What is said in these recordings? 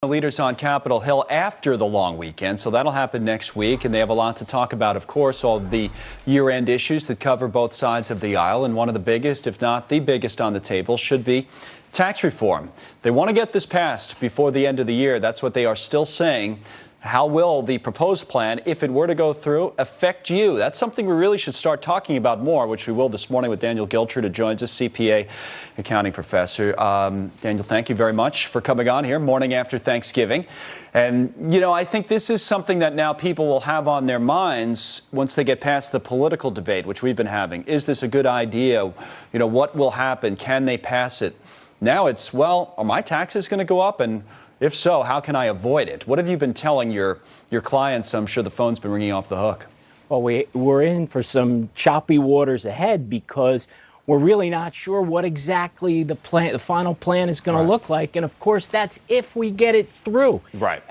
Leaders on Capitol Hill after the long weekend, so that'll happen next week, and they have a lot to talk about, of course, all of the year-end issues that cover both sides of the aisle, and one of the biggest, if not the biggest on the table, should be tax reform. They want to get this passed before the end of the year. That's what they are still saying. How will the proposed plan, if it were to go through, affect you? That's something we really should start talking about more, which we will this morning with Daniel Geltrude, who joins us, CPA accounting professor. Daniel, thank you very much for coming on here, morning after Thanksgiving. And, you know, I think this is something that now people will have on their minds once they get past the political debate, which we've been having. Is this a good idea? You know, what will happen? Can they pass it? Now it's, well, are my taxes going to go up? And if so, how can I avoid it? What have you been telling your clients? I'm sure the phone's been ringing off the hook. Well, we're in for some choppy waters ahead because we're really not sure what exactly the final plan is going to look like. And of course, that's if we get it through. Right.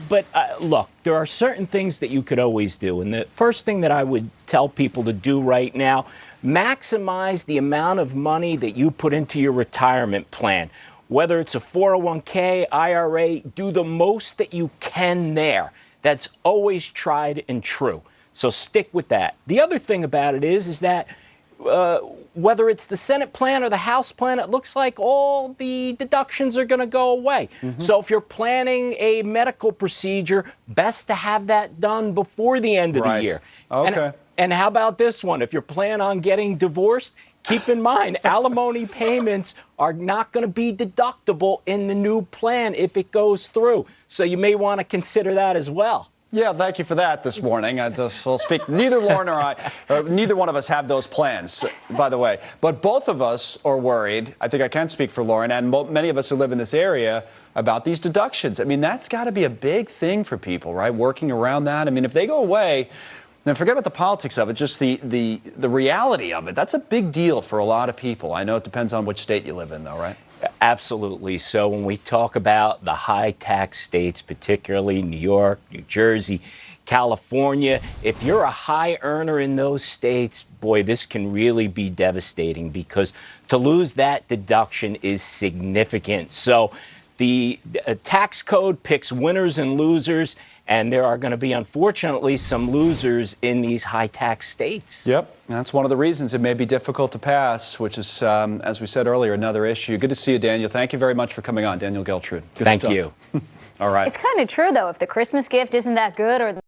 But look, there are certain things that you could always do. And the first thing that I would tell people to do right now, maximize the amount of money that you put into your retirement plan. Whether it's a 401k, IRA, do the most that you can there. That's always tried and true. So stick with that. The other thing about it is that whether it's the Senate plan or the House plan, it looks like all the deductions are going to go away. So if you're planning a medical procedure, best to have that done before the end of the year. Okay. And how about this one? If you're planning on getting divorced, keep in mind, alimony payments are not going to be deductible in the new plan if it goes through. So you may want to consider that as well. Yeah, thank you for that this morning. I'll speak. Neither Lauren or I, neither one of us have those plans, by the way. But both of us are worried. I think I can speak for Lauren and many of us who live in this area about these deductions. I mean, that's got to be a big thing for people, right? Working around that. I mean, if they go away, then forget about the politics of it, just the reality of it. That's a big deal for a lot of people. I know it depends on which state you live in, though, right? Absolutely. So when we talk about the high tax states, particularly New York, New Jersey, California, if you're a high earner in those states, boy, this can really be devastating because to lose that deduction is significant. So the tax code picks winners and losers, and there are going to be, unfortunately, some losers in these high-tax states. Yep. That's one of the reasons it may be difficult to pass, which is, as we said earlier, another issue. Good to see you, Daniel. Thank you very much for coming on, Daniel Geltrude. Good Thank stuff. you. All right. It's kind of true, though. If the Christmas gift isn't that good or